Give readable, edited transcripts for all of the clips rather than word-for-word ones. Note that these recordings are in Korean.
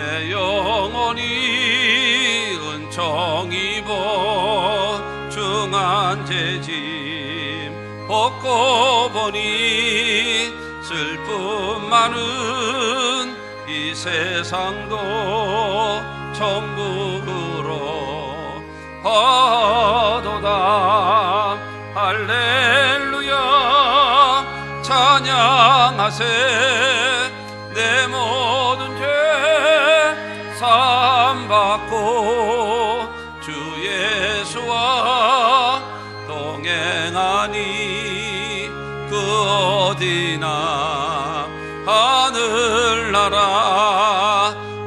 내 영혼이 은총 입어 중한 죄짐 벗고 보니 슬픔 많은 이 세상도 천국으로 하도다. 할렐루야 찬양하세. 내 모든 죄 사함받고 주 예수와 동행하니 그 어디나 하늘나라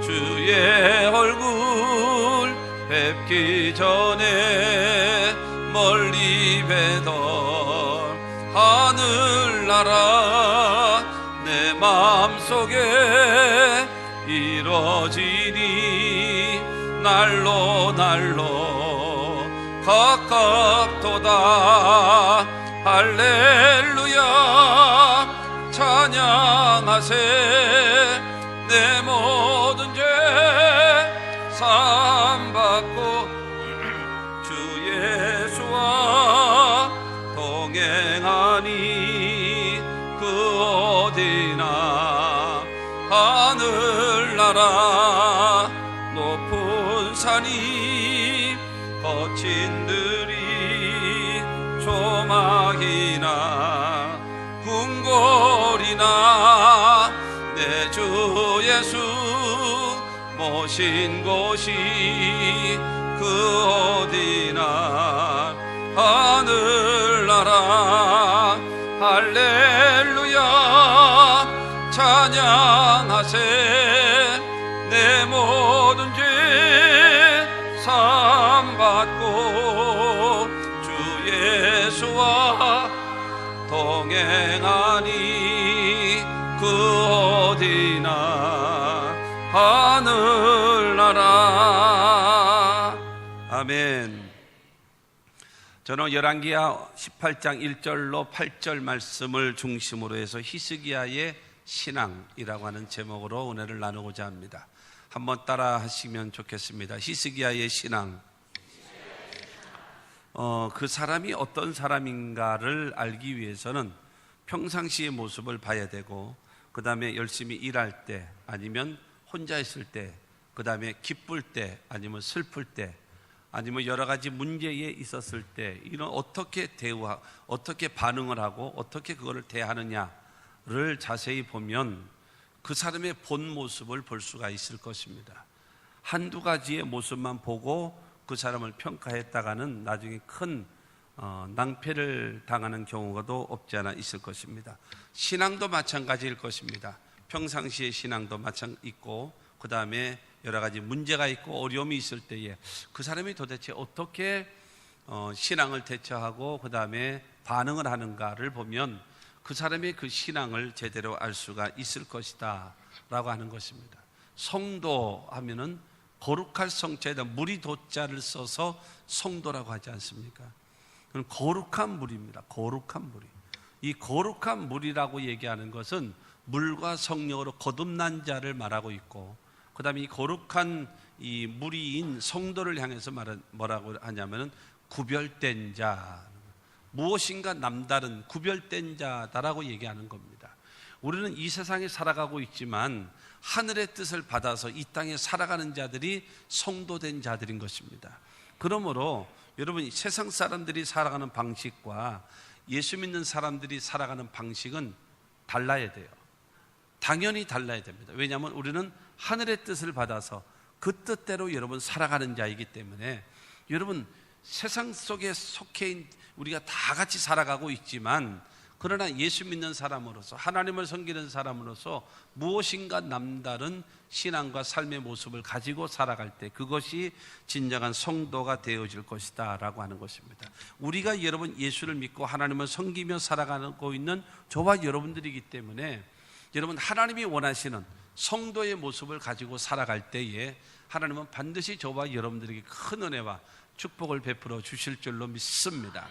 주의 얼굴 뵙기 전에 멀리 뵈던 하늘나라 내 마음속에 이뤄지니 날로 날로 가깝도다. 할렐루야 찬양하세. 내 모든 죄 사함받고 주 예수와 동행하니 그 어디나 하늘나라 높은 산이 거친 들이 조막이나 궁궐이나 내 주 예수 모신 곳이 그 어디나 하늘나라. 할렐루야 찬양하세. 내 모든 죄 사함받고 주 예수와 동행하니 그 어디나 하늘나라. 아멘. 저는 열왕기하 18장 1절로 8절 말씀을 중심으로 해서 히스기야의 신앙이라고 하는 제목으로 은혜를 나누고자 합니다. 한번 따라 하시면 좋겠습니다. 히스기야의 신앙. 그 사람이 어떤 사람인가를 알기 위해서는 평상시의 모습을 봐야 되고, 그 다음에 열심히 일할 때, 아니면 혼자 있을 때, 그 다음에 기쁠 때, 아니면 슬플 때, 아니면 여러 가지 문제에 있었을 때 이런 어떻게 대우하고 어떻게 반응을 하고 어떻게 그거를 대하느냐를 자세히 보면 그 사람의 본 모습을 볼 수가 있을 것입니다. 한두 가지의 모습만 보고 그 사람을 평가했다가는 나중에 큰 낭패를 당하는 경우가도 없지 않아 있을 것입니다. 신앙도 마찬가지일 것입니다. 평상시의 신앙도 있고, 그 다음에 여러 가지 문제가 있고 어려움이 있을 때에 그 사람이 도대체 어떻게 신앙을 대처하고 그 다음에 반응을 하는가를 보면 그 사람의 그 신앙을 제대로 알 수가 있을 것이다 라고 하는 것입니다. 성도 하면은 거룩할 성자에다 물이 도자를 써서 성도라고 하지 않습니까? 그건 거룩한 물입니다. 거룩한 물이. 이 거룩한 물이라고 얘기하는 것은 물과 성령으로 거듭난 자를 말하고 있고, 그 다음에 이 거룩한 이 무리인 성도를 향해서 뭐라고 하냐면은 구별된 자, 무엇인가 남다른 구별된 자다라고 얘기하는 겁니다. 우리는 이 세상에 살아가고 있지만 하늘의 뜻을 받아서 이 땅에 살아가는 자들이 성도된 자들인 것입니다. 그러므로 여러분, 세상 사람들이 살아가는 방식과 예수 믿는 사람들이 살아가는 방식은 달라야 돼요. 당연히 달라야 됩니다. 왜냐하면 우리는 하늘의 뜻을 받아서 그 뜻대로 여러분 살아가는 자이기 때문에, 여러분 세상 속에 속해 우리가 다 같이 살아가고 있지만, 그러나 예수 믿는 사람으로서 하나님을 섬기는 사람으로서 무엇인가 남다른 신앙과 삶의 모습을 가지고 살아갈 때 그것이 진정한 성도가 되어질 것이다 라고 하는 것입니다. 우리가 여러분 예수를 믿고 하나님을 섬기며 살아가고 있는 저와 여러분들이기 때문에, 여러분 하나님이 원하시는 성도의 모습을 가지고 살아갈 때에 하나님은 반드시 저와 여러분들에게 큰 은혜와 축복을 베풀어 주실 줄로 믿습니다.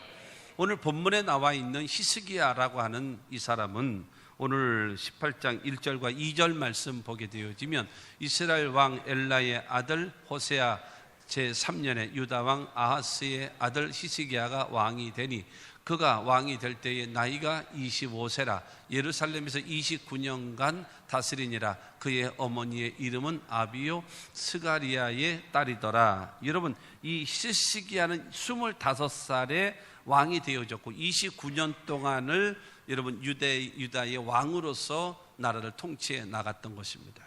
오늘 본문에 나와 있는 히스기야라고 하는 이 사람은 오늘 18장 1절과 2절 말씀 보게 되어지면 이스라엘 왕 엘라의 아들 호세아 제3년에 유다 왕 아하스의 아들 히스기야가 왕이 되니 그가 왕이 될 때에 나이가 25세라 예루살렘에서 29년간 다스리니라. 그의 어머니의 이름은 아비요 스가리아의 딸이더라. 여러분, 이 히스기야는 25살에 왕이 되어졌고 29년 동안을 여러분 유다의 왕으로서 나라를 통치해 나갔던 것입니다.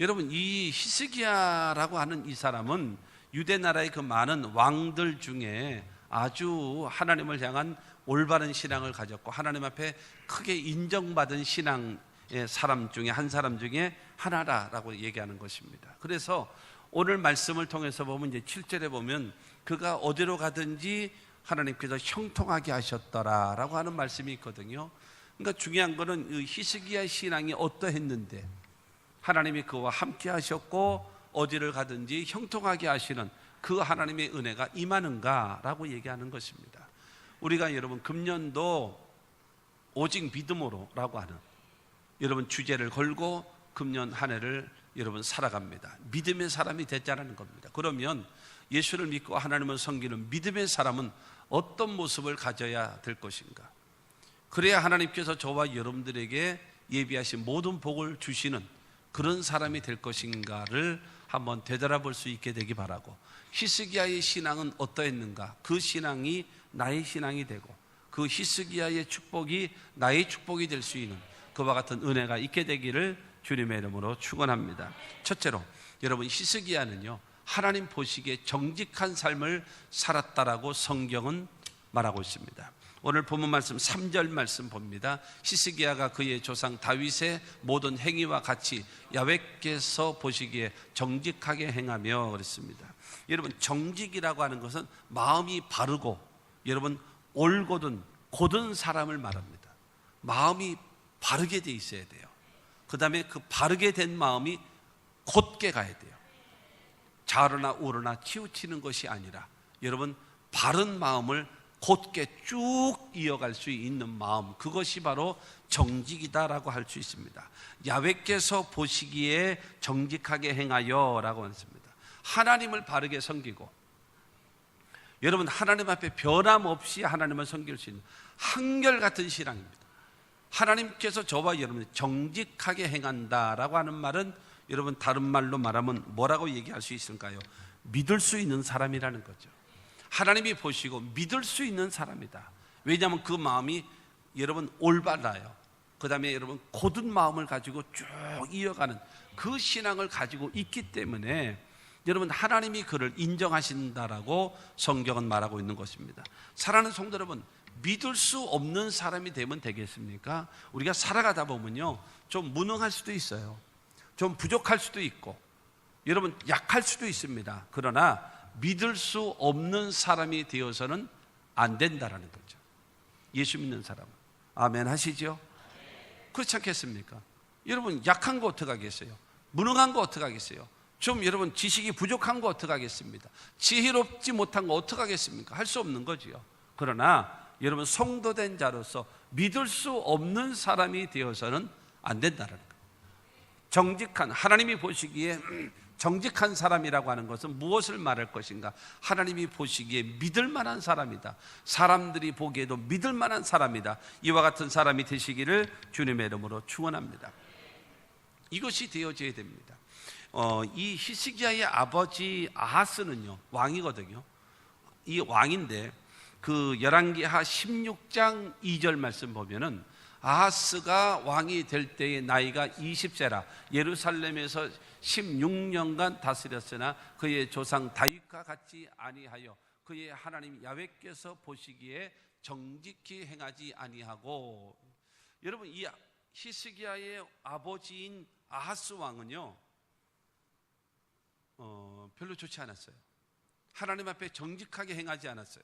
여러분, 이 히스기야라고 하는 이 사람은 유대 나라의 그 많은 왕들 중에 아주 하나님을 향한 올바른 신앙을 가졌고 하나님 앞에 크게 인정받은 신앙의 사람 중에 한 사람 중에 하나라고 얘기하는 것입니다. 그래서 오늘 말씀을 통해서 보면 이제 7절에 보면 그가 어디로 가든지 하나님께서 형통하게 하셨더라라고 하는 말씀이 있거든요. 그러니까 중요한 거는 이 히스기야 신앙이 어떠했는데 하나님이 그와 함께 하셨고 어디를 가든지 형통하게 하시는 그 하나님의 은혜가 임하는가라고 얘기하는 것입니다. 우리가 여러분 금년도 오직 믿음으로라고 하는 여러분 주제를 걸고 금년 한 해를 여러분 살아갑니다. 믿음의 사람이 됐자라는 겁니다. 그러면 예수를 믿고 하나님을 섬기는 믿음의 사람은 어떤 모습을 가져야 될 것인가? 그래야 하나님께서 저와 여러분들에게 예비하신 모든 복을 주시는 그런 사람이 될 것인가를 한번 되돌아볼 수 있게 되기 바라고, 히스기야의 신앙은 어떠했는가? 그 신앙이 나의 신앙이 되고 그 히스기야의 축복이 나의 축복이 될 수 있는 그와 같은 은혜가 있게 되기를 주님의 이름으로 축원합니다. 첫째로 여러분, 히스기야는요 하나님 보시기에 정직한 삶을 살았다라고 성경은 말하고 있습니다. 오늘 본문 말씀 3절 말씀 봅니다. 히스기야가 그의 조상 다윗의 모든 행위와 같이 야훼께서 보시기에 정직하게 행하며 그랬습니다. 여러분, 정직이라고 하는 것은 마음이 바르고 여러분 올곧은 곧은 사람을 말합니다. 마음이 바르게 돼 있어야 돼요. 그 다음에 그 바르게 된 마음이 곧게 가야 돼요. 좌로나 우로나 치우치는 것이 아니라 여러분 바른 마음을 곧게 쭉 이어갈 수 있는 마음, 그것이 바로 정직이다라고 할 수 있습니다. 야훼께서 보시기에 정직하게 행하여 라고 했습니다. 하나님을 바르게 섬기고 여러분 하나님 앞에 변함없이 하나님을 섬길 수 있는 한결같은 신앙입니다. 하나님께서 저와 여러분을 정직하게 행한다라고 하는 말은 여러분 다른 말로 말하면 뭐라고 얘기할 수 있을까요? 믿을 수 있는 사람이라는 거죠. 하나님이 보시고 믿을 수 있는 사람이다. 왜냐하면 그 마음이 여러분 올바라요. 그 다음에 여러분 곧은 마음을 가지고 쭉 이어가는 그 신앙을 가지고 있기 때문에 여러분 하나님이 그를 인정하신다라고 성경은 말하고 있는 것입니다. 사랑하는 성도 여러분, 믿을 수 없는 사람이 되면 되겠습니까? 우리가 살아가다 보면요 좀 무능할 수도 있어요. 좀 부족할 수도 있고 여러분 약할 수도 있습니다. 그러나 믿을 수 없는 사람이 되어서는 안 된다라는 거죠. 예수 믿는 사람은. 아멘 하시죠? 그렇지 않겠습니까? 여러분 약한 거 어떡하겠어요? 무능한 거 어떡하겠어요? 좀 여러분 지식이 부족한 거 어떡하겠습니까? 지혜롭지 못한 거 어떡하겠습니까? 할 수 없는 거지요. 그러나 여러분 성도된 자로서 믿을 수 없는 사람이 되어서는 안 된다는 거예요. 정직한, 하나님이 보시기에 정직한 사람이라고 하는 것은 무엇을 말할 것인가? 하나님이 보시기에 믿을 만한 사람이다. 사람들이 보기에도 믿을 만한 사람이다. 이와 같은 사람이 되시기를 주님의 이름으로 축원합니다. 이것이 되어져야 됩니다. 이 히스기야의 아버지 아하스는요 왕이거든요. 이 왕인데 그 열왕기하 16장 2절 말씀 보면은 아하스가 왕이 될 때의 나이가 20세라 예루살렘에서 16년간 다스렸으나 그의 조상 다윗과 같지 아니하여 그의 하나님 야훼께서 보시기에 정직히 행하지 아니하고. 여러분 이 히스기야의 아버지인 아하스 왕은요 별로 좋지 않았어요. 하나님 앞에 정직하게 행하지 않았어요.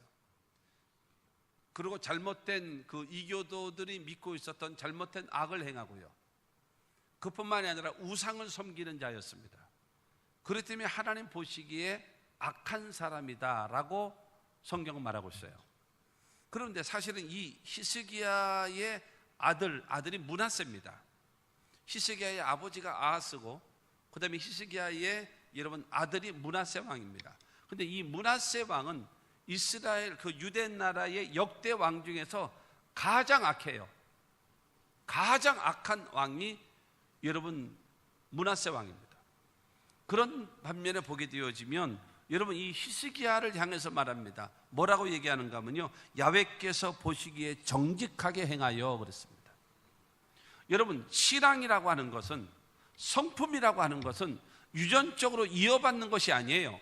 그리고 잘못된 그 이교도들이 믿고 있었던 잘못된 악을 행하고요. 그뿐만이 아니라 우상을 섬기는 자였습니다. 그렇기 때문에 하나님 보시기에 악한 사람이다라고 성경은 말하고 있어요. 그런데 사실은 이 히스기야의 아들이 므낫세입니다. 히스기야의 아버지가 아하스고 그 다음에 히스기야의 여러분 아들이 므낫세 왕입니다. 근데 이 므낫세 왕은 이스라엘 그 유대 나라의 역대 왕 중에서 가장 악해요. 가장 악한 왕이 여러분 므낫세 왕입니다. 그런 반면에 보게 되어지면 여러분 이 히스기야를 향해서 말합니다. 뭐라고 얘기하는가 하면요, 야훼께서 보시기에 정직하게 행하여 그랬습니다. 여러분 신앙이라고 하는 것은, 성품이라고 하는 것은 유전적으로 이어받는 것이 아니에요.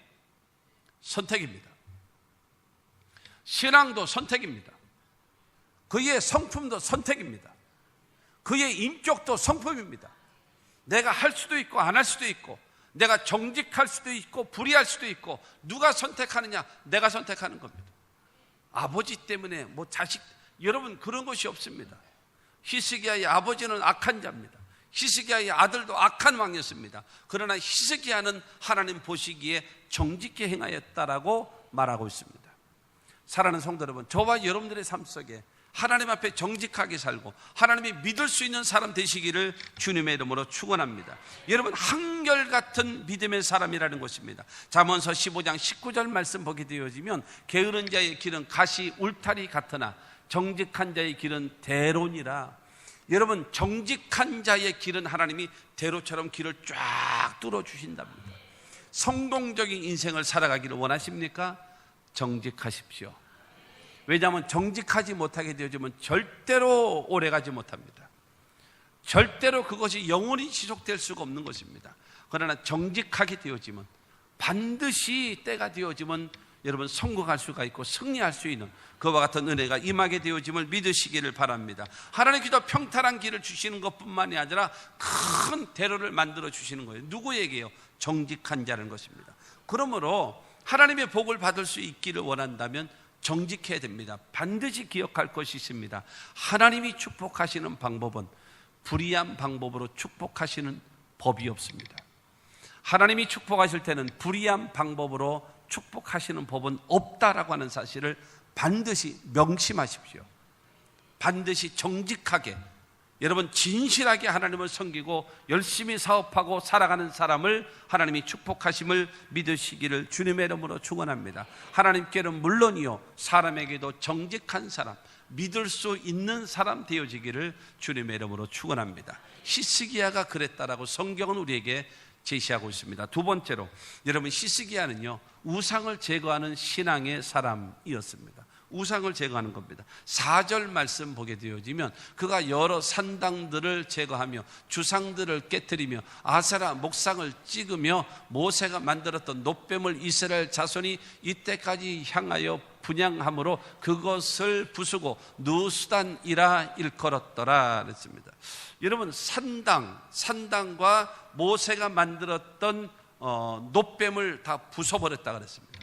선택입니다. 신앙도 선택입니다. 그의 성품도 선택입니다. 그의 인격도 성품입니다. 내가 할 수도 있고 안 할 수도 있고, 내가 정직할 수도 있고 불의할 수도 있고, 누가 선택하느냐? 내가 선택하는 겁니다. 아버지 때문에 뭐 자식, 여러분 그런 것이 없습니다. 히스기야의 아버지는 악한 자입니다. 히스기야의 아들도 악한 왕이었습니다. 그러나 히스기야는 하나님 보시기에 정직히 행하였다라고 말하고 있습니다. 사랑하는 성도 여러분, 저와 여러분들의 삶 속에 하나님 앞에 정직하게 살고 하나님이 믿을 수 있는 사람 되시기를 주님의 이름으로 축원합니다. 여러분 한결같은 믿음의 사람이라는 것입니다. 잠언서 15장 19절 말씀 보게 되어지면 게으른 자의 길은 가시 울타리 같으나 정직한 자의 길은 대로니라. 여러분 정직한 자의 길은 하나님이 대로처럼 길을 쫙 뚫어주신답니다. 성공적인 인생을 살아가기를 원하십니까? 정직하십시오. 왜냐하면 정직하지 못하게 되어지면 절대로 오래가지 못합니다. 절대로 그것이 영원히 지속될 수가 없는 것입니다. 그러나 정직하게 되어지면, 반드시 때가 되어지면 여러분 성공할 수가 있고 승리할 수 있는 그와 같은 은혜가 임하게 되어짐을 믿으시기를 바랍니다. 하나님께서 평탄한 길을 주시는 것뿐만이 아니라 큰 대로를 만들어 주시는 거예요. 누구에게요? 정직한 자라는 것입니다. 그러므로 하나님의 복을 받을 수 있기를 원한다면 정직해야 됩니다. 반드시 기억할 것이 있습니다. 하나님이 축복하시는 방법은 불의한 방법으로 축복하시는 법이 없습니다. 하나님이 축복하실 때는 불의한 방법으로 축복하시는 법은 없다라고 하는 사실을 반드시 명심하십시오. 반드시 정직하게, 여러분 진실하게 하나님을 섬기고 열심히 사업하고 살아가는 사람을 하나님이 축복하심을 믿으시기를 주님의 이름으로 축원합니다. 하나님께는 물론이요 사람에게도 정직한 사람, 믿을 수 있는 사람 되어지기를 주님의 이름으로 축원합니다. 히스기야가 그랬다라고 성경은 우리에게 제시하고 있습니다. 두 번째로 여러분 히스기야는요 우상을 제거하는 신앙의 사람이었습니다. 우상을 제거하는 겁니다. 4절 말씀 보게 되어지면 그가 여러 산당들을 제거하며 주상들을 깨뜨리며 아세라 목상을 찍으며 모세가 만들었던 놋뱀을 이스라엘 자손이 이때까지 향하여 분향함으로 그것을 부수고 누수단이라 일컬었더라 그랬습니다. 여러분 산당과 모세가 만들었던 놋뱀을 다 부숴버렸다 그랬습니다.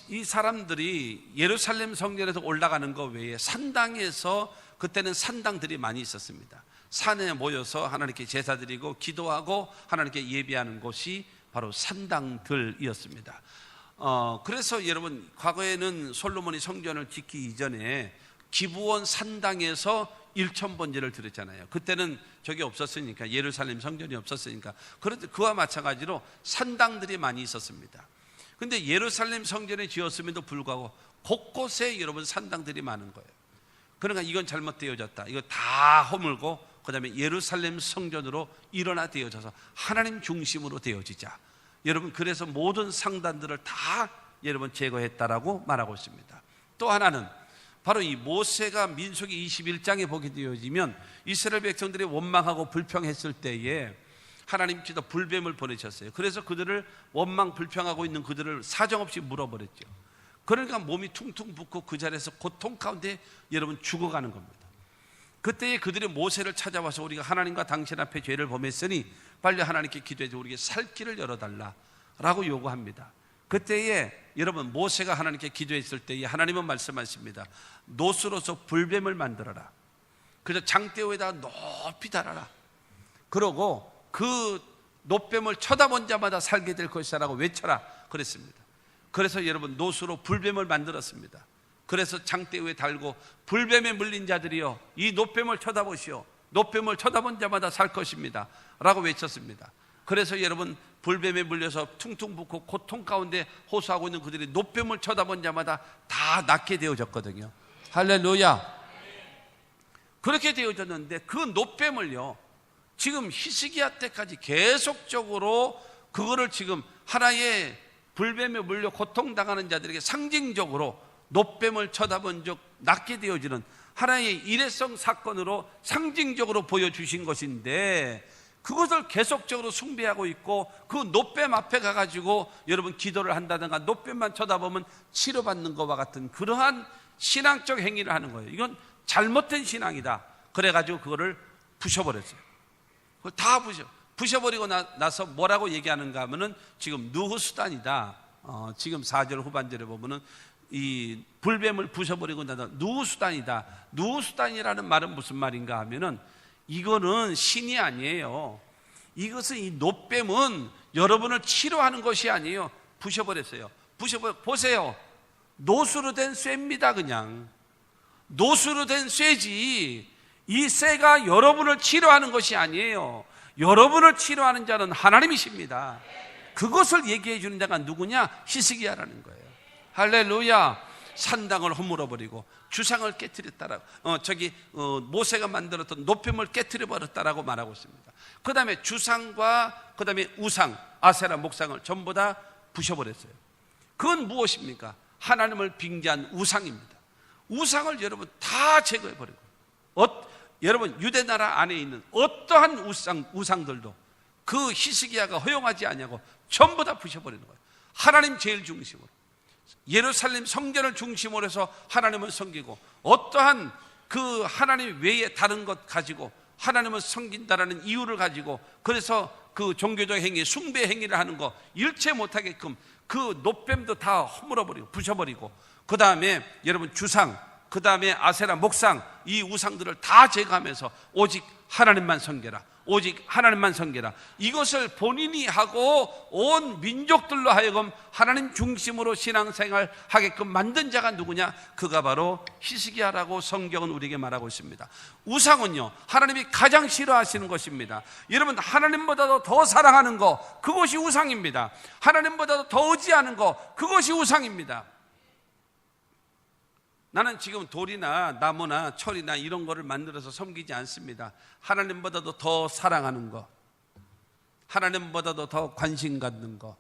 이 사람들이 예루살렘 성전에서 올라가는 것 외에 산당에서, 그때는 산당들이 많이 있었습니다. 산에 모여서 하나님께 제사 드리고 기도하고 하나님께 예배하는 곳이 바로 산당들이었습니다. 그래서 여러분 과거에는 솔로몬이 성전을 짓기 이전에 기브온 산당에서 일천번제를 드렸잖아요. 그때는 저게 없었으니까, 예루살렘 성전이 없었으니까. 그런데 그와 마찬가지로 산당들이 많이 있었습니다. 근데 예루살렘 성전에 지었음에도 불구하고 곳곳에 여러분 산당들이 많은 거예요. 그러니까 이건 잘못되어졌다, 이거 다 허물고 그 다음에 예루살렘 성전으로 일어나 되어져서 하나님 중심으로 되어지자. 여러분 그래서 모든 상단들을 다 여러분 제거했다라고 말하고 있습니다. 또 하나는 바로 이 모세가 민수기 21장에 보게 되어지면 이스라엘 백성들이 원망하고 불평했을 때에 하나님께서 불뱀을 보내셨어요. 그래서 그들을 원망 불평하고 있는 그들을 사정없이 물어버렸죠. 그러니까 몸이 퉁퉁 붓고 그 자리에서 고통 가운데 여러분 죽어가는 겁니다. 그때에 그들이 모세를 찾아와서 우리가 하나님과 당신 앞에 죄를 범했으니 빨리 하나님께 기도해서 우리에게 살 길을 열어달라라고 요구합니다. 그때에 여러분 모세가 하나님께 기도했을 때에 하나님은 말씀하십니다. 놋으로서 불뱀을 만들어라. 그래서 장대우에다가 높이 달아라. 그러고 그 놋뱀을 쳐다본 자마다 살게 될 것이라고 외쳐라 그랬습니다. 그래서 여러분 놋으로 불뱀을 만들었습니다. 그래서 장대 위에 달고 불뱀에 물린 자들이여 이 노뱀을 쳐다보시오. 노뱀을 쳐다본 자마다 살 것입니다 라고 외쳤습니다. 그래서 여러분, 불뱀에 물려서 퉁퉁 붓고 고통 가운데 호소하고 있는 그들이 노뱀을 쳐다본 자마다 다 낫게 되어졌거든요. 할렐루야. 그렇게 되어졌는데 그 노뱀을요, 지금 히스기야 때까지 계속적으로 그거를 지금 하나의 불뱀에 물려 고통당하는 자들에게 상징적으로 노뱀을 쳐다본 적 낫게 되어지는 하나의 일회성 사건으로 상징적으로 보여주신 것인데, 그것을 계속적으로 숭배하고 있고 그 노뱀 앞에 가가지고 여러분 기도를 한다든가 노뱀만 쳐다보면 치료받는 것과 같은 그러한 신앙적 행위를 하는 거예요. 이건 잘못된 신앙이다. 그래가지고 그거를 부셔버렸어요. 그걸 다 부셔버리고 나서 뭐라고 얘기하는가 하면은 지금 누후수단이다. 지금 4절 후반절에 보면은 이 불뱀을 부셔버리고 나서 누후수단이다. 누후수단이라는 말은 무슨 말인가 하면은 이거는 신이 아니에요. 이것은, 이 노뱀은 여러분을 치료하는 것이 아니에요. 부셔버렸어요. 보세요. 노수로 된 쇠입니다. 그냥 노수로 된 쇠지, 이 쇠가 여러분을 치료하는 것이 아니에요. 여러분을 치료하는 자는 하나님이십니다. 그것을 얘기해 주는 자가 누구냐? 히스기야라는 거예요. 할렐루야. 산당을 허물어버리고 주상을 깨뜨렸다라고, 모세가 만들었던 노뱀을 깨뜨려 버렸다라고 말하고 있습니다. 그 다음에 주상과 그 다음에 우상, 아세라 목상을 전부 다 부셔버렸어요. 그건 무엇입니까? 하나님을 빙자한 우상입니다. 우상을 여러분 다 제거해버리고, 여러분 유대 나라 안에 있는 어떠한 우상들도 그 히스기야가 허용하지 않냐고 전부 다 부셔버리는 거예요. 하나님 제일 중심으로, 예루살렘 성전을 중심으로 해서 하나님을 섬기고, 어떠한 그 하나님 외에 다른 것 가지고 하나님을 섬긴다라는 이유를 가지고, 그래서 그 종교적 행위, 숭배 행위를 하는 거 일체 못하게끔 그 노뱀도 다 허물어버리고 부셔버리고, 그 다음에 여러분 주상, 그 다음에 아세라 목상, 이 우상들을 다 제거하면서 오직 하나님만 섬겨라, 오직 하나님만 섬겨라, 이것을 본인이 하고 온 민족들로 하여금 하나님 중심으로 신앙생활 하게끔 만든 자가 누구냐? 그가 바로 히스기야라고 성경은 우리에게 말하고 있습니다. 우상은요, 하나님이 가장 싫어하시는 것입니다. 여러분, 하나님보다도 더 사랑하는 거, 그것이 우상입니다. 하나님보다도 더 의지하는 거, 그것이 우상입니다. 나는 지금 돌이나 나무나 철이나 이런 거를 만들어서 섬기지 않습니다. 하나님보다도 더 사랑하는 거, 하나님보다도 더 관심 갖는 거,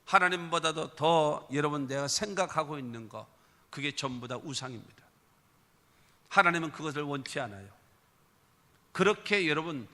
하나님보다도 더 여러분 내가 생각하고 있는 거, 그게 전부 다 우상입니다. 하나님은 그것을 원치 않아요. 그렇게 여러분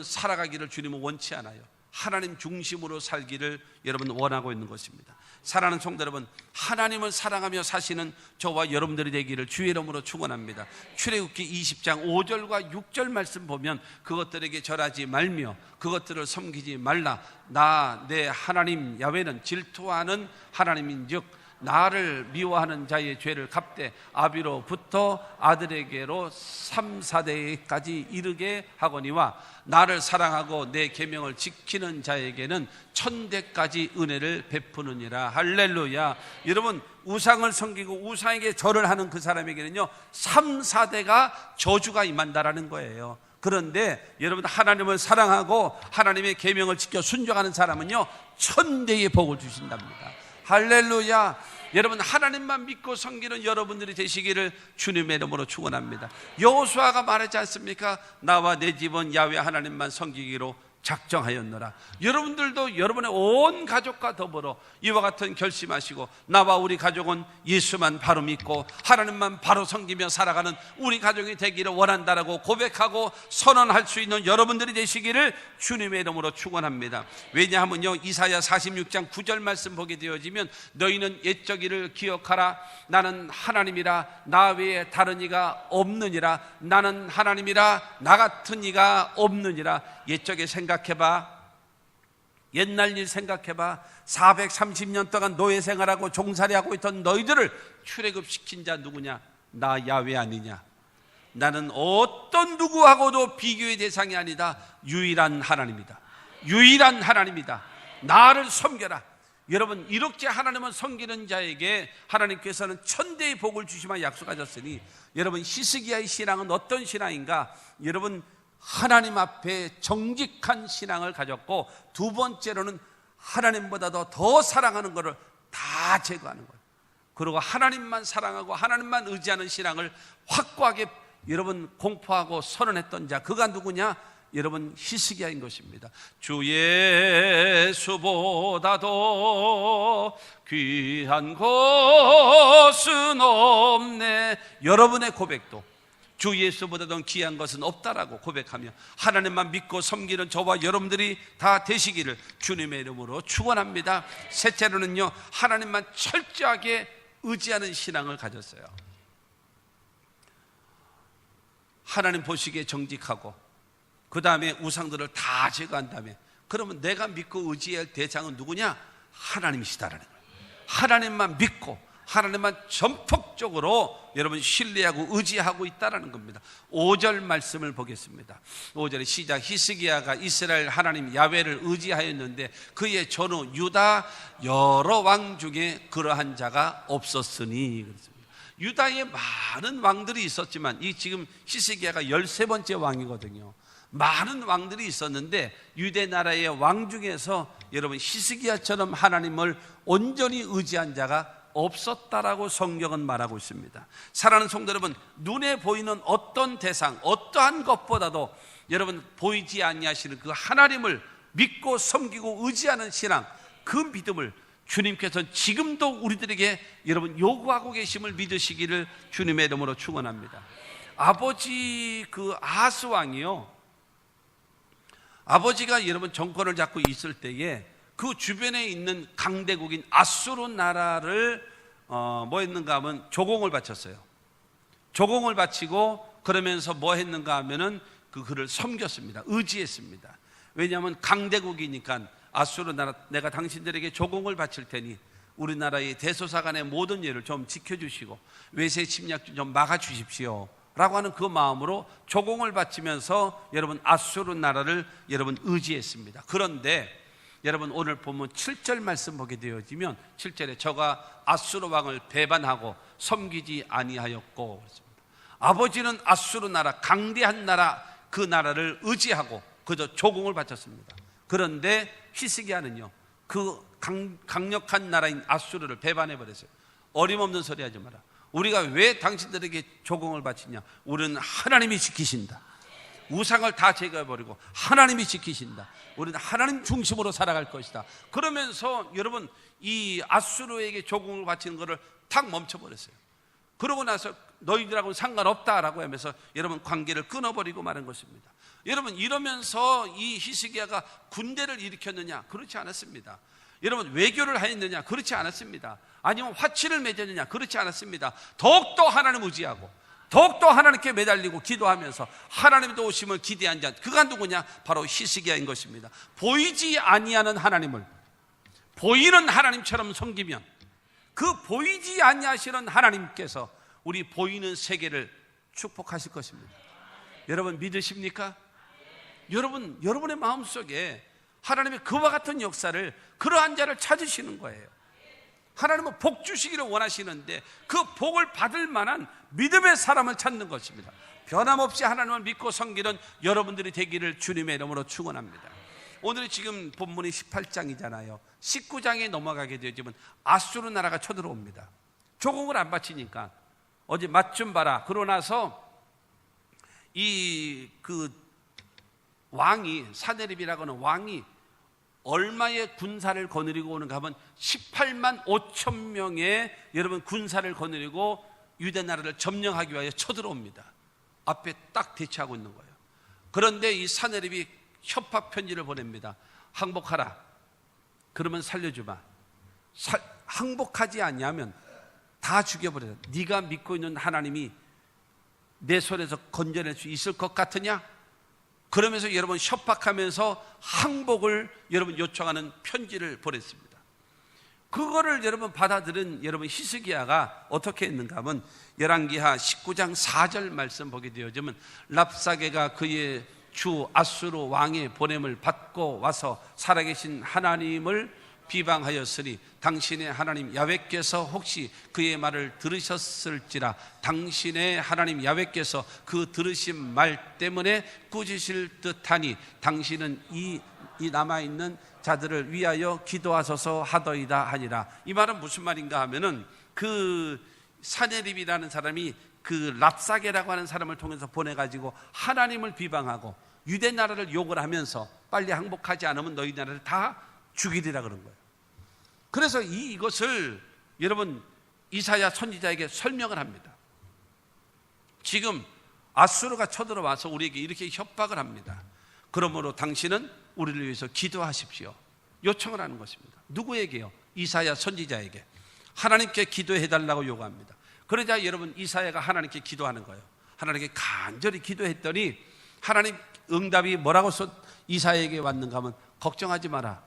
살아가기를 주님은 원치 않아요. 하나님 중심으로 살기를 여러분 원하고 있는 것입니다. 사랑하는 성도 여러분, 하나님을 사랑하며 사시는 저와 여러분들이 되기를 주의 이름으로 축원합니다. 출애굽기 20장 5절과 6절 말씀 보면 그것들에게 절하지 말며 그것들을 섬기지 말라. 나 내 하나님 야훼는 질투하는 하나님인즉 나를 미워하는 자의 죄를 갚되 아비로부터 아들에게로 3, 4대까지 이르게 하거니와 나를 사랑하고 내 계명을 지키는 자에게는 1000대까지 은혜를 베푸느니라. 할렐루야. 여러분, 우상을 섬기고 우상에게 절을 하는 그 사람에게는요 3, 4대가 저주가 임한다라는 거예요. 그런데 여러분, 하나님을 사랑하고 하나님의 계명을 지켜 순종하는 사람은요 1000대의 복을 주신답니다. 할렐루야. 여러분, 하나님만 믿고 섬기는 여러분들이 되시기를 주님의 이름으로 축원합니다. 여호수아가 말하지 않습니까? 나와 내 집은 야훼 하나님만 섬기기로 작정하였노라. 여러분들도 여러분의 온 가족과 더불어 이와 같은 결심하시고, 나와 우리 가족은 예수만 바로 믿고 하나님만 바로 섬기며 살아가는 우리 가족이 되기를 원한다라고 고백하고 선언할 수 있는 여러분들이 되시기를 주님의 이름으로 축원합니다. 왜냐하면요, 이사야 46장 9절 말씀 보게 되어지면 너희는 옛적 일을 기억하라. 나는 하나님이라 나 외에 다른 이가 없느니라. 나는 하나님이라 나 같은 이가 없느니라. 옛적에 생각해봐. 옛날 일 생각해봐. 430년 동안 노예 생활하고 종살이하고 있던 너희들을 출애굽시킨 자 누구냐? 나 야훼 아니냐? 나는 어떤 누구하고도 비교의 대상이 아니다. 유일한 하나님이다. 유일한 하나님이다. 나를 섬겨라. 여러분, 이렇게 하나님을 섬기는 자에게 하나님께서는 천대의 복을 주시마 약속하셨으니, 여러분, 히스기야의 신앙은 어떤 신앙인가? 여러분, 하나님 앞에 정직한 신앙을 가졌고, 두 번째로는 하나님보다도 더 사랑하는 것을 다 제거하는 거예요. 그리고 하나님만 사랑하고 하나님만 의지하는 신앙을 확고하게 여러분 공포하고 선언했던 자, 그가 누구냐? 여러분, 히스기야인 것입니다. 주 예수보다도 귀한 것은 없네. 여러분의 고백도 주 예수보다도 귀한 것은 없다라고 고백하며 하나님만 믿고 섬기는 저와 여러분들이 다 되시기를 주님의 이름으로 축원합니다. 셋째로는요, 하나님만 철저하게 의지하는 신앙을 가졌어요. 하나님 보시기에 정직하고, 그 다음에 우상들을 다 제거한 다음에, 그러면 내가 믿고 의지할 대상은 누구냐? 하나님이시다라는 거예요. 하나님만 믿고 하나님만 전폭적으로 여러분 신뢰하고 의지하고 있다라는 겁니다. 5절 말씀을 보겠습니다. 5절의 시작. 히스기야가 이스라엘 하나님 야훼를 의지하였는데 그의 전후 유다 여러 왕 중에 그러한 자가 없었으니. 그렇습니다. 유다에 많은 왕들이 있었지만 이 지금 히스기야가 13번째 왕이거든요. 많은 왕들이 있었는데 유대 나라의 왕 중에서 여러분 히스기야처럼 하나님을 온전히 의지한 자가 없었다라고 성경은 말하고 있습니다. 사랑하는 성도 여러분, 눈에 보이는 어떤 대상, 어떠한 것보다도 여러분 보이지 아니하시는 그 하나님을 믿고 섬기고 의지하는 신앙, 그 믿음을 주님께서는 지금도 우리들에게 여러분 요구하고 계심을 믿으시기를 주님의 이름으로 축원합니다. 아버지 그 아하스 왕이요, 아버지가 여러분 정권을 잡고 있을 때에 그 주변에 있는 강대국인 아수르 나라를 뭐 했는가 하면 조공을 바쳤어요. 조공을 바치고 그러면서 뭐 했는가 하면은 그를 섬겼습니다. 의지했습니다. 왜냐하면 강대국이니까 아수르 나라, 내가 당신들에게 조공을 바칠 테니 우리나라의 대소사간의 모든 일을 좀 지켜주시고 외세 침략 좀 막아주십시오 라고 하는 그 마음으로 조공을 바치면서 여러분 아수르 나라를 여러분 의지했습니다. 그런데 여러분 오늘 보면 7절 말씀 보게 되어지면 7절에 저가 아수르 왕을 배반하고 섬기지 아니하였고, 그렇습니다. 아버지는 아수르 나라, 강대한 나라, 그 나라를 의지하고 그저 조공을 바쳤습니다. 그런데 히스기야는요 그 강력한 나라인 아수르를 배반해버렸어요. 어림없는 소리 하지 마라. 우리가 왜 당신들에게 조공을 바치냐? 우리는 하나님이 지키신다. 우상을 다 제거해버리고 하나님이 지키신다. 우리는 하나님 중심으로 살아갈 것이다. 그러면서 여러분 이 아수르에게 조공을 바치는 것을 탁 멈춰버렸어요. 그러고 나서 너희들하고는 상관없다라고 하면서 여러분 관계를 끊어버리고 마는 것입니다. 여러분 이러면서 이 히스기야가 군대를 일으켰느냐? 그렇지 않았습니다. 여러분 외교를 하였느냐? 그렇지 않았습니다. 아니면 화치를 맺었느냐? 그렇지 않았습니다. 더욱더 하나님 의지하고 더욱더 하나님께 매달리고 기도하면서 하나님의 도우심을 기대한 자, 그가 누구냐? 바로 히스기야인 것입니다. 보이지 아니하는 하나님을 보이는 하나님처럼 섬기면 그 보이지 아니하시는 하나님께서 우리 보이는 세계를 축복하실 것입니다. 여러분 믿으십니까? 여러분의 마음속에 하나님의 그와 같은 역사를, 그러한 자를 찾으시는 거예요. 하나님은 복 주시기를 원하시는데 그 복을 받을 만한 믿음의 사람을 찾는 것입니다. 변함없이 하나님을 믿고 섬기는 여러분들이 되기를 주님의 이름으로 축원합니다. 오늘이 지금 본문이 18장이잖아요 19장에 넘어가게 되지만 아수르 나라가 쳐들어옵니다. 조공을 안 바치니까 어디 맛 좀 봐라. 그러고 나서 이 그 왕이 사네립이라고 하는 왕이 얼마의 군사를 거느리고 오는가 하면 18만 5천 명의 여러분 군사를 거느리고 유대 나라를 점령하기 위하여 쳐들어옵니다. 앞에 딱 대치하고 있는 거예요. 그런데 이 사네립이 협박 편지를 보냅니다. 항복하라. 그러면 살려주마. 항복하지 않냐면 다 죽여버려라. 네가 믿고 있는 하나님이 내 손에서 건져낼 수 있을 것 같으냐? 그러면서 여러분 협박하면서 항복을 여러분 요청하는 편지를 보냈습니다. 그거를 여러분 받아들인 여러분 히스기야가 어떻게 했는가 하면 열왕기하 19장 4절 말씀 보게 되어지면 랍사게가 그의 주 아수르 왕의 보냄을 받고 와서 살아계신 하나님을 비방하였으니 당신의 하나님 야훼께서 혹시 그의 말을 들으셨을지라 당신의 하나님 야훼께서 그 들으신 말 때문에 꾸짖으실 듯하니 당신은 이 남아있는 자들을 위하여 기도하소서 하더이다 하니라. 이 말은 무슨 말인가 하면은 그 사네립이라는 사람이 그 랍사게라고 하는 사람을 통해서 보내가지고 하나님을 비방하고 유대 나라를 욕을 하면서 빨리 항복하지 않으면 너희 나라를 다 죽이리라 그런 거예요. 그래서 이것을 여러분 이사야 선지자에게 설명을 합니다. 지금 아수르가 쳐들어와서 우리에게 이렇게 협박을 합니다. 그러므로 당신은 우리를 위해서 기도하십시오. 요청을 하는 것입니다. 누구에게요? 이사야 선지자에게. 하나님께 기도해달라고 요구합니다. 그러자 여러분 이사야가 하나님께 기도하는 거예요. 하나님께 간절히 기도했더니 하나님 응답이 뭐라고 이사야에게 왔는가 하면 걱정하지 마라.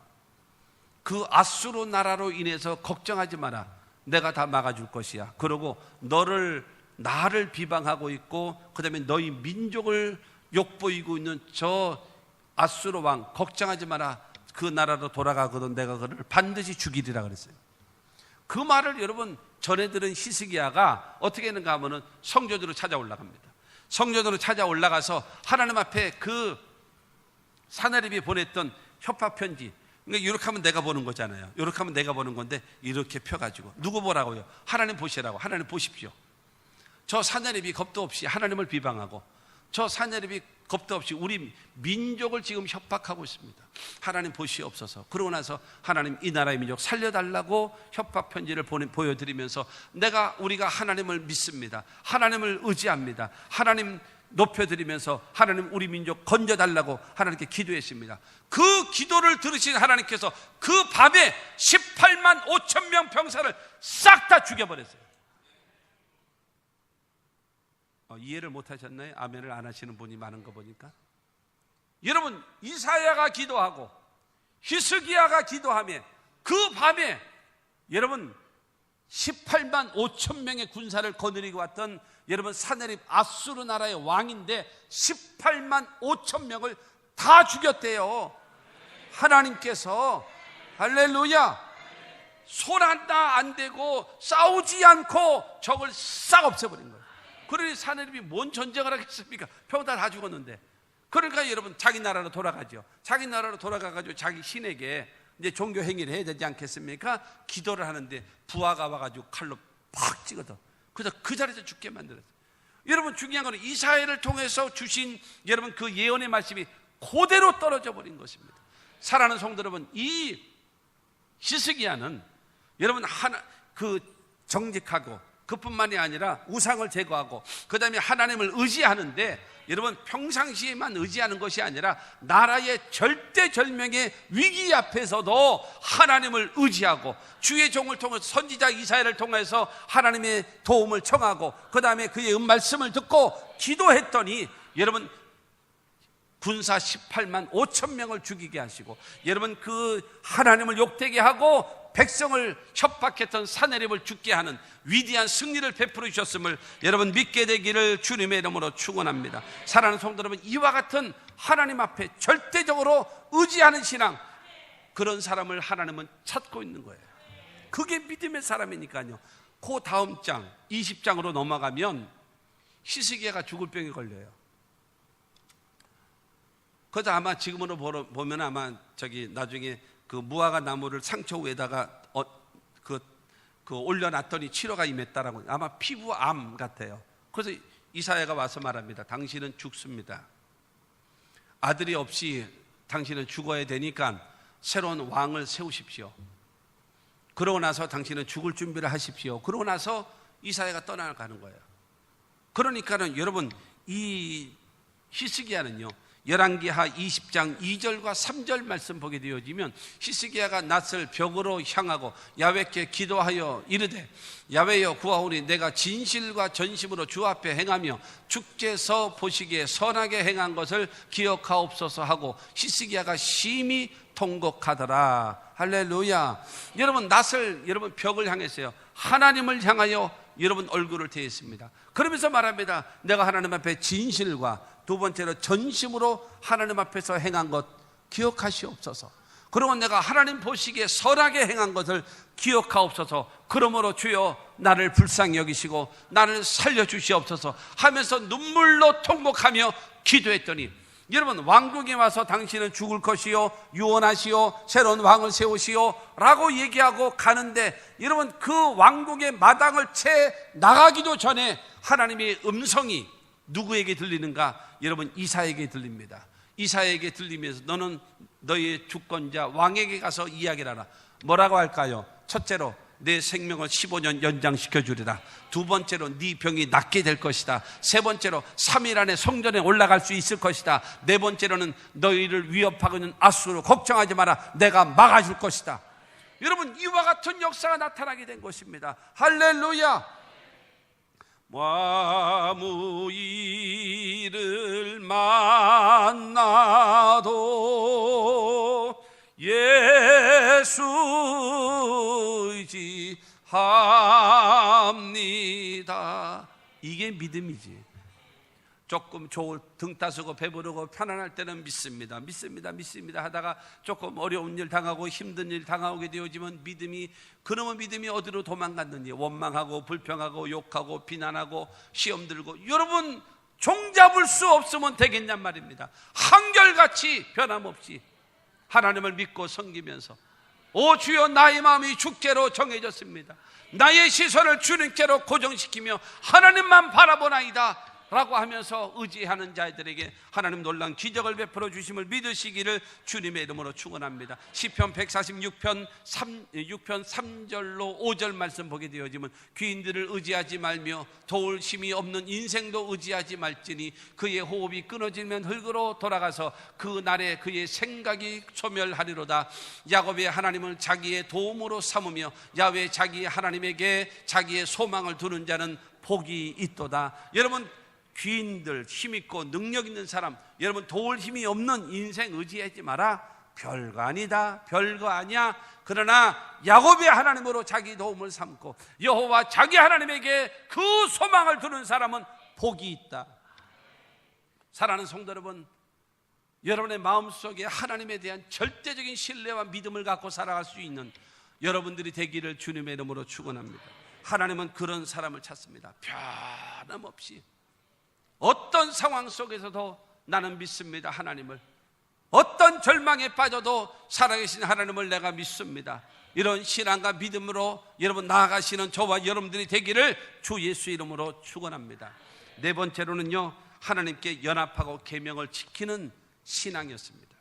그 아수르 나라로 인해서 걱정하지 마라. 내가 다 막아줄 것이야. 그러고 나를 비방하고 있고 그 다음에 너희 민족을 욕보이고 있는 저 아수르 왕 걱정하지 마라. 그 나라로 돌아가거든 내가 그를 반드시 죽이리라 그랬어요. 그 말을 여러분 전에 들은 히스기야가 어떻게 했는가 하면은 성전으로 찾아 올라갑니다. 성전으로 찾아 올라가서 하나님 앞에 그 사네립이 보냈던 협박 편지, 그러니까 이렇게 하면 내가 보는 거잖아요. 이렇게 하면 내가 보는 건데 이렇게 펴가지고 누구 보라고요? 하나님 보시라고. 하나님 보십시오. 저 사네립이 겁도 없이 하나님을 비방하고 저 사네립이 겁도 없이 우리 민족을 지금 협박하고 있습니다. 하나님 보시옵소서. 그러고 나서 하나님 이 나라의 민족 살려달라고 협박 편지를 보여드리면서 우리가 하나님을 믿습니다. 하나님을 의지합니다. 하나님 높여드리면서 하나님 우리 민족 건져달라고 하나님께 기도했습니다. 그 기도를 들으신 하나님께서 그 밤에 18만 5천 명 병사를 싹 다 죽여버렸어요. 이해를 못하셨나요? 아멘을 안 하시는 분이 많은 거 보니까. 여러분 이사야가 기도하고 히스기야가 기도하며 그 밤에 여러분 18만 5천 명의 군사를 거느리고 왔던 여러분 사네립 아수르 나라의 왕인데 18만 5천 명을 다 죽였대요. 하나님께서. 할렐루야. 손 하나 안 대고 싸우지 않고 적을 싹 없애버린 거예요. 그러니 사네립이 뭔 전쟁을 하겠습니까? 평다 다 죽었는데. 그러니까 여러분 자기 나라로 돌아가죠. 자기 나라로 돌아가가지고 자기 신에게 이제 종교 행위를 해야 되지 않겠습니까? 기도를 하는데 부하가 와가지고 칼로 팍 찍어서 그래서 그 자리에서 죽게 만들었어요. 여러분 중요한 건 이사야를 통해서 주신 여러분 그 예언의 말씀이 그대로 떨어져 버린 것입니다. 사랑하는 성도 여러분, 이 히스기야는 여러분 정직하고 그뿐만이 아니라 우상을 제거하고 그 다음에 하나님을 의지하는데 여러분 평상시에만 의지하는 것이 아니라 나라의 절대절명의 위기 앞에서도 하나님을 의지하고 주의 종을 통해서 선지자 이사야를 통해서 하나님의 도움을 청하고 그 다음에 그의 말씀을 듣고 기도했더니 여러분 군사 18만 5천 명을 죽이게 하시고 여러분 그 하나님을 욕되게 하고 백성을 협박했던 사네립을 죽게 하는 위대한 승리를 베풀어 주셨음을 여러분 믿게 되기를 주님의 이름으로 축원합니다. 사랑하는 성도 여러분, 이와 같은 하나님 앞에 절대적으로 의지하는 신앙, 그런 사람을 하나님은 찾고 있는 거예요. 그게 믿음의 사람이니까요. 그 다음 장 20장으로 넘어가면 히스기야가 죽을 병에 걸려요. 그래서 아마 지금으로 보면 아마 나중에 그 무화과 나무를 상처 위에다가 올려놨더니 치료가 임했다라고, 아마 피부암 같아요. 그래서 이사야가 와서 말합니다. 당신은 죽습니다. 아들이 없이 당신은 죽어야 되니까 새로운 왕을 세우십시오. 그러고 나서 당신은 죽을 준비를 하십시오. 그러고 나서 이사야가 떠나가는 거예요. 그러니까는 여러분 이 히스기야는요, 열왕기하 20장 2절과 3절 말씀 보게 되어지면 히스기야가 낯을 벽으로 향하고 야훼께 기도하여 이르되 야훼여 구하오니 내가 진실과 전심으로 주 앞에 행하며 주께서 보시기에 선하게 행한 것을 기억하옵소서 하고 히스기야가 심히 통곡하더라. 할렐루야. 여러분 여러분 벽을 향했어요. 하나님을 향하여 여러분 얼굴을 대했습니다. 그러면서 말합니다. 내가 하나님 앞에 진실과 두 번째로 전심으로 하나님 앞에서 행한 것 기억하시옵소서. 그러면 내가 하나님 보시기에 선하게 행한 것을 기억하옵소서. 그러므로 주여 나를 불쌍히 여기시고 나를 살려주시옵소서 하면서 눈물로 통곡하며 기도했더니, 여러분, 왕궁에 와서 당신은 죽을 것이요 유언하시오 새로운 왕을 세우시오 라고 얘기하고 가는데, 여러분, 그 왕궁의 마당을 채 나가기도 전에 하나님의 음성이 누구에게 들리는가? 여러분, 이사야에게 들립니다. 이사야에게 들리면서 너는 너희의 주권자 왕에게 가서 이야기를 하라. 뭐라고 할까요? 첫째로 내 생명을 15년 연장시켜 주리라. 두 번째로 네 병이 낫게 될 것이다. 세 번째로 3일 안에 성전에 올라갈 수 있을 것이다. 네 번째로는 너희를 위협하고 있는 아수르 걱정하지 마라. 내가 막아줄 것이다. 여러분, 이와 같은 역사가 나타나게 된 것입니다. 할렐루야. 아무 일을 만나도 예수 의지합니다. 이게 믿음이지. 조금 등 따스고 배부르고 편안할 때는 믿습니다 하다가 조금 어려운 일 당하고 힘든 일 당하게 되어지면 그놈의 믿음이 어디로 도망갔는지 원망하고 불평하고 욕하고 비난하고 시험 들고, 여러분, 종잡을 수 없으면 되겠냔 말입니다. 한결같이 변함없이 하나님을 믿고 섬기면서, 오 주여 나의 마음이 주께로 정해졌습니다. 나의 시선을 주님께로 고정시키며 하나님만 바라보나이다 라고 하면서 의지하는 자들에게 하나님 놀라운 기적을 베풀어 주심을 믿으시기를 주님의 이름으로 축원합니다. 시편 146편 6편 3절로 5절 말씀 보게 되어지면, 귀인들을 의지하지 말며 도울 힘이 없는 인생도 의지하지 말지니 그의 호흡이 끊어지면 흙으로 돌아가서 그 날에 그의 생각이 소멸하리로다. 야곱의 하나님을 자기의 도움으로 삼으며 야훼 자기 하나님에게 자기의 소망을 두는 자는 복이 있도다. 여러분, 귀인들, 힘있고 능력 있는 사람, 여러분, 도울 힘이 없는 인생 의지하지 마라. 별거 아니다, 별거 아니야. 그러나 야곱의 하나님으로 자기 도움을 삼고 여호와 자기 하나님에게 그 소망을 두는 사람은 복이 있다. 사랑하는 성도 여러분, 여러분의 마음속에 하나님에 대한 절대적인 신뢰와 믿음을 갖고 살아갈 수 있는 여러분들이 되기를 주님의 이름으로 축원합니다. 하나님은 그런 사람을 찾습니다. 변함없이 어떤 상황 속에서도 나는 믿습니다. 하나님을. 어떤 절망에 빠져도 살아계신 하나님을 내가 믿습니다. 이런 신앙과 믿음으로 여러분 나아가시는 저와 여러분들이 되기를 주 예수 이름으로 축원합니다. 네 번째로는요, 하나님께 연합하고 계명을 지키는 신앙이었습니다.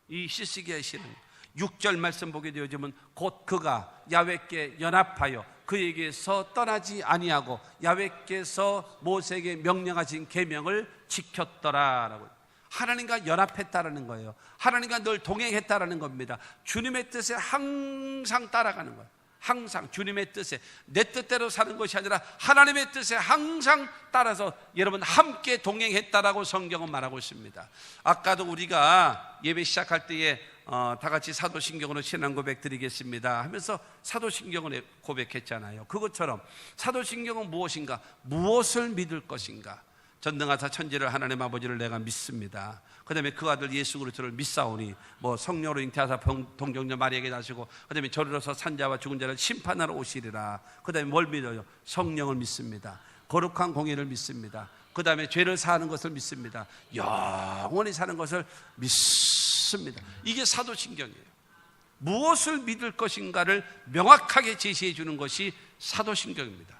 이 히스기야의 신앙, 6절 말씀 보게 되어지면, 곧 그가 야훼께 연합하여 그에게서 떠나지 아니하고 야훼께서 모세에게 명령하신 계명을 지켰더라라고. 하나님과 연합했다라는 거예요. 하나님과 늘 동행했다라는 겁니다. 주님의 뜻에 항상 따라가는 거예요. 항상 주님의 뜻에, 내 뜻대로 사는 것이 아니라 하나님의 뜻에 항상 따라서 여러분 함께 동행했다라고 성경은 말하고 있습니다. 아까도 우리가 예배 시작할 때에 다 같이 사도신경으로 신앙 고백 드리겠습니다 하면서 사도신경을 고백했잖아요. 그것처럼 사도신경은 무엇인가? 무엇을 믿을 것인가? 전능하사 천지를 하나님 아버지를 내가 믿습니다. 그 다음에 그 아들 예수 그리스도를 믿사오니, 성령으로 잉태하사 동정녀 마리아에게 나시고, 그 다음에 저리로서 산자와 죽은 자를 심판하러 오시리라. 그 다음에 뭘 믿어요? 성령을 믿습니다. 거룩한 공의를 믿습니다. 그 다음에 죄를 사하는 것을 믿습니다. 영원히 사는 것을 믿습니다. 이게 사도신경이에요. 무엇을 믿을 것인가를 명확하게 제시해 주는 것이 사도신경입니다.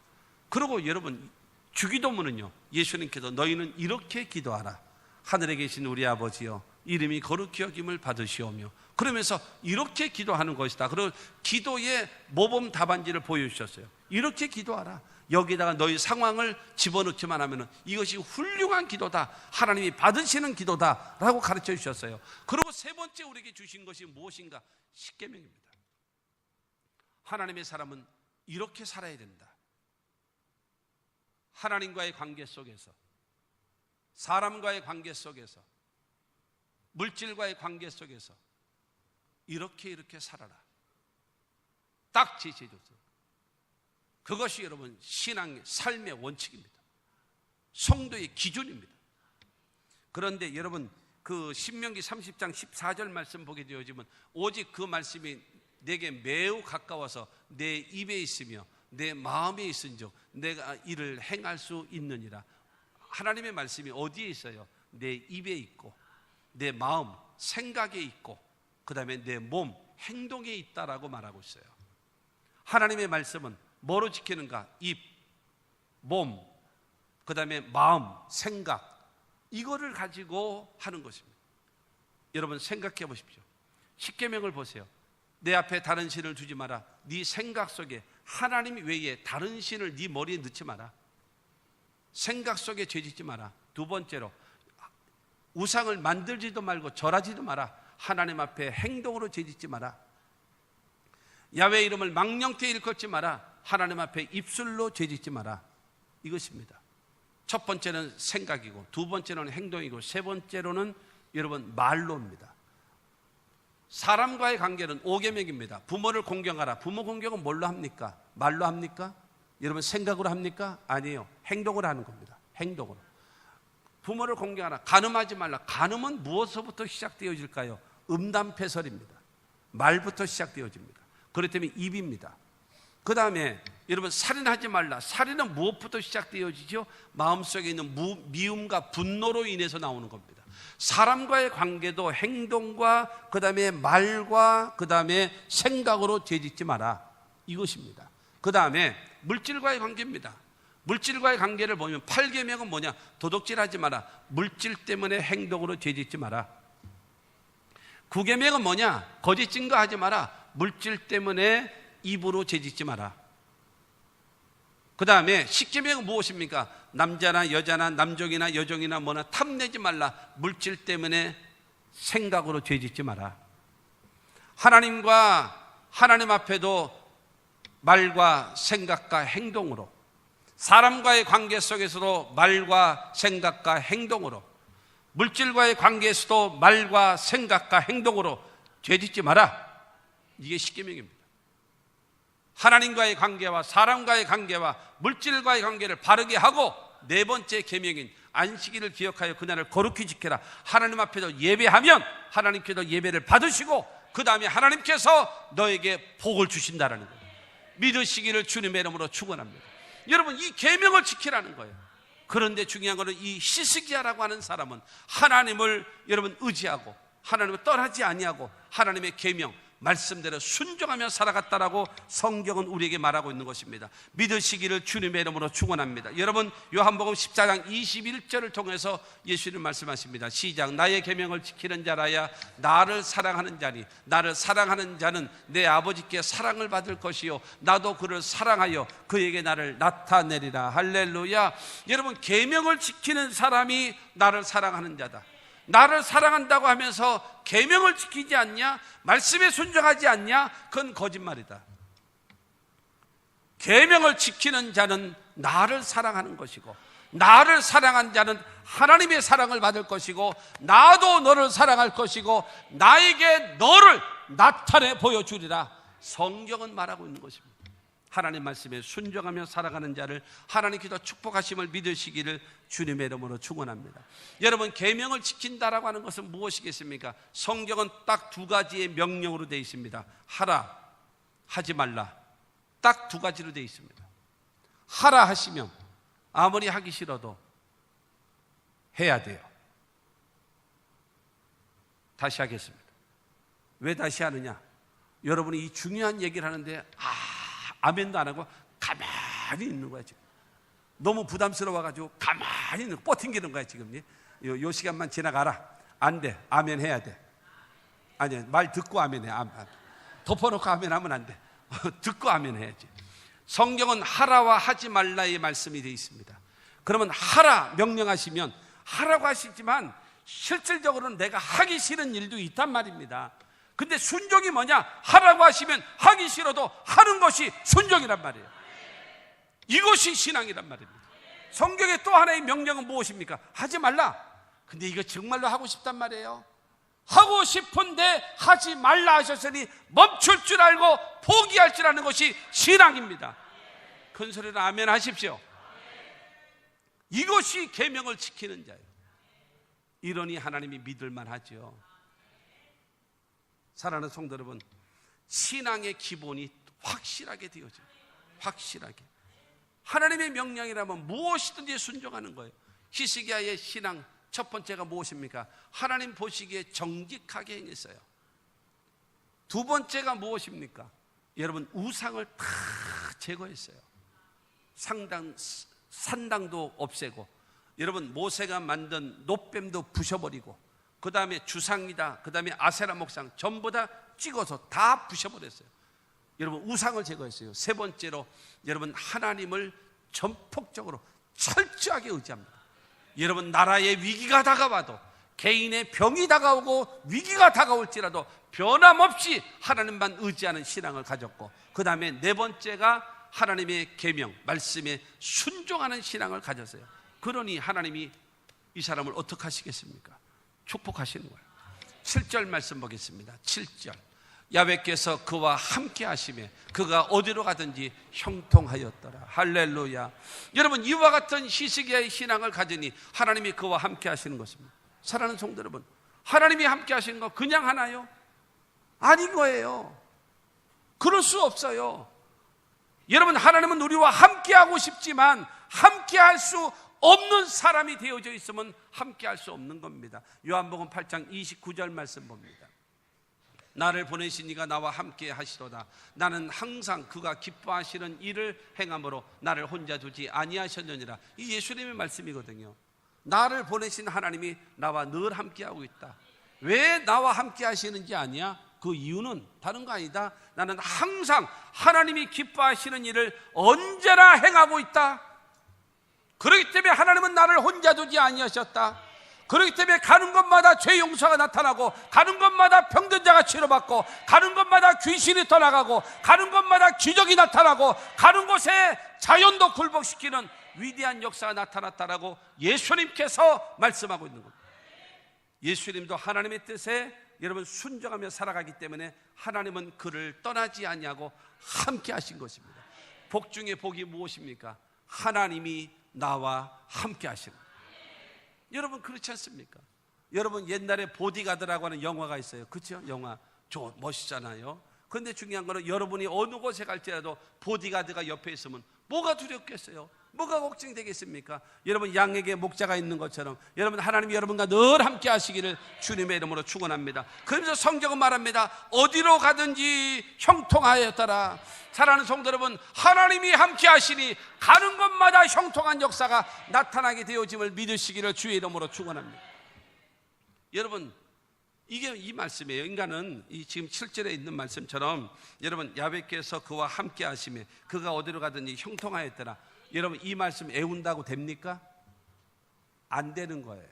그리고 여러분, 주기도문은요, 예수님께서 너희는 이렇게 기도하라. 하늘에 계신 우리 아버지여, 이름이 거룩히 여김을 받으시오며, 그러면서 이렇게 기도하는 것이다. 그리고 기도의 모범 답안지를 보여주셨어요. 이렇게 기도하라. 여기다가 너희 상황을 집어넣기만 하면 이것이 훌륭한 기도다, 하나님이 받으시는 기도다 라고 가르쳐 주셨어요. 그리고 세 번째 우리에게 주신 것이 무엇인가? 십계명입니다. 하나님의 사람은 이렇게 살아야 된다. 하나님과의 관계 속에서, 사람과의 관계 속에서, 물질과의 관계 속에서 이렇게 살아라. 딱 제시해줬어요. 그것이 여러분 신앙의 삶의 원칙입니다. 성도의 기준입니다. 그런데 여러분, 그 신명기 30장 14절 말씀 보게 되어지면 오직 그 말씀이 내게 매우 가까워서 내 입에 있으며 내 마음에 있은즉 내가 이를 행할 수 있느니라. 하나님의 말씀이 어디에 있어요? 내 입에 있고 내 마음, 생각에 있고 그 다음에 내 몸, 행동에 있다라고 말하고 있어요. 하나님의 말씀은 뭐로 지키는가? 입, 몸, 그 다음에 마음, 생각, 이거를 가지고 하는 것입니다. 여러분 생각해 보십시오. 십계명을 보세요. 내 앞에 다른 신을 두지 마라. 네 생각 속에 하나님 외에 다른 신을 네 머리에 넣지 마라. 생각 속에 죄짓지 마라. 두 번째로 우상을 만들지도 말고 절하지도 마라. 하나님 앞에 행동으로 죄짓지 마라. 야훼 이름을 망령되이 일컫지 마라. 하나님 앞에 입술로 죄짓지 마라. 이것입니다. 첫 번째는 생각이고 두 번째는 행동이고 세 번째로는 여러분 말로입니다. 사람과의 관계는 5계명입니다. 부모를 공경하라. 부모 공경은 뭘로 합니까? 말로 합니까? 여러분 생각으로 합니까? 아니에요. 행동으로 하는 겁니다. 행동으로. 부모를 공경하라. 간음하지 말라. 간음은 무엇서부터 시작되어질까요? 음담패설입니다. 말부터 시작되어집니다. 그렇다면 입입니다. 그 다음에 여러분 살인하지 말라. 살인은 무엇부터 시작되어지죠? 마음속에 있는 미움과 분노로 인해서 나오는 겁니다. 사람과의 관계도 행동과 그 다음에 말과 그 다음에 생각으로 죄짓지 마라. 이것입니다. 그 다음에 물질과의 관계입니다. 물질과의 관계를 보면 8계명은 뭐냐? 도둑질하지 마라. 물질 때문에 행동으로 죄짓지 마라. 9계명은 뭐냐? 거짓 증거하지 마라. 물질 때문에 입으로 죄짓지 마라. 그 다음에 10계명은 무엇입니까? 남자나 여자나 남종이나 여종이나 뭐나 탐내지 말라. 물질 때문에 생각으로 죄짓지 마라. 하나님 앞에도 말과 생각과 행동으로, 사람과의 관계 속에서도 말과 생각과 행동으로, 물질과의 관계에서도 말과 생각과 행동으로 죄짓지 마라. 이게 10계명입니다. 하나님과의 관계와 사람과의 관계와 물질과의 관계를 바르게 하고 네 번째 계명인 안식일을 기억하여 그날을 거룩히 지켜라. 하나님 앞에서 예배하면 하나님께서 예배를 받으시고 그 다음에 하나님께서 너에게 복을 주신다라는 거예요. 믿으시기를 주님의 이름으로 축원합니다. 여러분 이 계명을 지키라는 거예요. 그런데 중요한 것은 이 히스기야라고 하는 사람은 하나님을 여러분 의지하고 하나님을 떠나지 아니하고 하나님의 계명 말씀대로 순종하며 살아갔다라고 성경은 우리에게 말하고 있는 것입니다. 믿으시기를 주님의 이름으로 축원합니다. 여러분 요한복음 14장 21절을 통해서 예수님 말씀하십니다. 시작. 나의 계명을 지키는 자라야 나를 사랑하는 자니 나를 사랑하는 자는 내 아버지께 사랑을 받을 것이요 나도 그를 사랑하여 그에게 나를 나타내리라. 할렐루야. 여러분 계명을 지키는 사람이 나를 사랑하는 자다. 나를 사랑한다고 하면서 계명을 지키지 않냐? 말씀에 순종하지 않냐? 그건 거짓말이다. 계명을 지키는 자는 나를 사랑하는 것이고 나를 사랑한 자는 하나님의 사랑을 받을 것이고 나도 너를 사랑할 것이고 나에게 너를 나타내 보여주리라. 성경은 말하고 있는 것입니다. 하나님 말씀에 순종하며 살아가는 자를 하나님께서 축복하심을 믿으시기를 주님의 이름으로 축원합니다. 여러분 계명을 지킨다라고 하는 것은 무엇이겠습니까? 성경은 딱 두 가지의 명령으로 되어 있습니다. 하라, 하지 말라. 딱 두 가지로 되어 있습니다. 하라 하시면 아무리 하기 싫어도 해야 돼요. 다시 하겠습니다. 왜 다시 하느냐? 여러분이 이 중요한 얘기를 하는데 아멘도 안 하고 가만히 있는 거야 지금. 너무 부담스러워가지고 가만히 있는 거, 뻗팅기는 거야 지금. 요 시간만 지나가라. 안 돼. 아멘 해야 돼. 아니야, 말 듣고 아멘 해. 덮어놓고 아멘 하면 안 돼. 듣고 아멘 해야지. 성경은 하라와 하지 말라의 말씀이 되어 있습니다. 그러면 하라 명령하시면 하라고 하시지만 실질적으로는 내가 하기 싫은 일도 있단 말입니다. 근데 순종이 뭐냐? 하라고 하시면 하기 싫어도 하는 것이 순종이란 말이에요. 이것이 신앙이란 말입니다. 성경의 또 하나의 명령은 무엇입니까? 하지 말라. 근데 이거 정말로 하고 싶단 말이에요. 하고 싶은데 하지 말라 하셨으니 멈출 줄 알고 포기할 줄 아는 것이 신앙입니다. 큰 소리로 아멘 하십시오. 이것이 계명을 지키는 자예요. 이러니 하나님이 믿을만 하죠. 사랑하는 성도 여러분, 신앙의 기본이 확실하게 되어져요. 확실하게. 하나님의 명령이라면 무엇이든지 순종하는 거예요. 히스기야의 신앙 첫 번째가 무엇입니까? 하나님 보시기에 정직하게 행했어요. 두 번째가 무엇입니까? 여러분, 우상을 다 제거했어요. 산당도 없애고, 여러분, 모세가 만든 놋뱀도 부셔버리고, 그 다음에 주상이다, 그 다음에 아세라 목상 전부 다 찍어서 다 부셔버렸어요. 여러분, 우상을 제거했어요. 세 번째로 여러분, 하나님을 전폭적으로 철저하게 의지합니다. 여러분, 나라의 위기가 다가와도, 개인의 병이 다가오고 위기가 다가올지라도 변함없이 하나님만 의지하는 신앙을 가졌고, 그 다음에 네 번째가 하나님의 계명, 말씀에 순종하는 신앙을 가졌어요. 그러니 하나님이 이 사람을 어떻게 하시겠습니까? 축복하시는 거예요. 7절 말씀 보겠습니다. 7절. 야훼께서 그와 함께 하시매 그가 어디로 가든지 형통하였더라. 할렐루야. 여러분, 이와 같은 히스기야의 신앙을 가지니 하나님이 그와 함께 하시는 것입니다. 사랑하는 성도 여러분, 하나님이 함께 하시는 거 그냥 하나요? 아닌 거예요. 그럴 수 없어요. 여러분, 하나님은 우리와 함께 하고 싶지만 함께 할 수 없는 사람이 되어져 있으면 함께 할 수 없는 겁니다. 요한복음 8장 29절 말씀 봅니다. 나를 보내신 이가 나와 함께 하시도다. 나는 항상 그가 기뻐하시는 일을 행함으로 나를 혼자 두지 아니하셨느니라. 이 예수님의 말씀이거든요. 나를 보내신 하나님이 나와 늘 함께하고 있다. 왜 나와 함께 하시는지 아니야? 그 이유는 다른 거 아니다. 나는 항상 하나님이 기뻐하시는 일을 언제나 행하고 있다. 그렇기 때문에 하나님은 나를 혼자 두지 아니하셨다. 그렇기 때문에 가는 곳마다 죄 용서가 나타나고, 가는 곳마다 병든 자가 치료받고, 가는 곳마다 귀신이 떠나가고, 가는 곳마다 기적이 나타나고, 가는 곳에 자연도 굴복시키는 위대한 역사가 나타났다라고 예수님께서 말씀하고 있는 겁니다. 예수님도 하나님의 뜻에 여러분 순종하며 살아가기 때문에 하나님은 그를 떠나지 아니하고 함께 하신 것입니다. 복 중에 복이 무엇입니까? 하나님이 나와 함께 하시는 거예요. 여러분, 그렇지 않습니까? 여러분, 옛날에 보디가드라고 하는 영화가 있어요. 그렇죠? 영화 멋있잖아요. 그런데 중요한 거는 여러분이 어느 곳에 갈지라도 보디가드가 옆에 있으면 뭐가 두렵겠어요? 뭐가 걱정되겠습니까? 여러분, 양에게 목자가 있는 것처럼 여러분, 하나님이 여러분과 늘 함께 하시기를 주님의 이름으로 축원합니다. 그러면서 성경은 말합니다. 어디로 가든지 형통하였더라. 사랑하는 성도 여러분, 하나님이 함께 하시니 가는 곳마다 형통한 역사가 나타나게 되어짐을 믿으시기를 주의 이름으로 축원합니다. 여러분, 이게 이 말씀이에요. 인간은 이 지금 7절에 있는 말씀처럼 여러분, 야훼께서 그와 함께 하시며 그가 어디로 가든지 형통하였더라. 여러분, 이 말씀 애운다고 됩니까? 안 되는 거예요.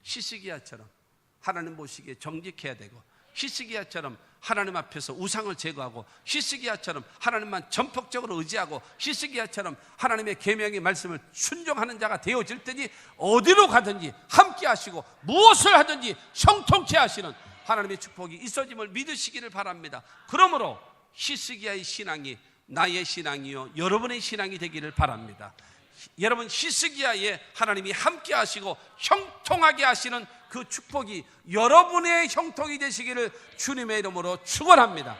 히스기야처럼 하나님 보시기에 정직해야 되고, 히스기야처럼 하나님 앞에서 우상을 제거하고, 히스기야처럼 하나님만 전폭적으로 의지하고, 히스기야처럼 하나님의 계명의 말씀을 순종하는 자가 되어질 때니 어디로 가든지 함께 하시고 무엇을 하든지 형통케 하시는 하나님의 축복이 있어짐을 믿으시기를 바랍니다. 그러므로 히스기야의 신앙이 나의 신앙이요 여러분의 신앙이 되기를 바랍니다. 여러분, 히스기야에 하나님이 함께 하시고 형통하게 하시는 그 축복이 여러분의 형통이 되시기를 주님의 이름으로 축원합니다.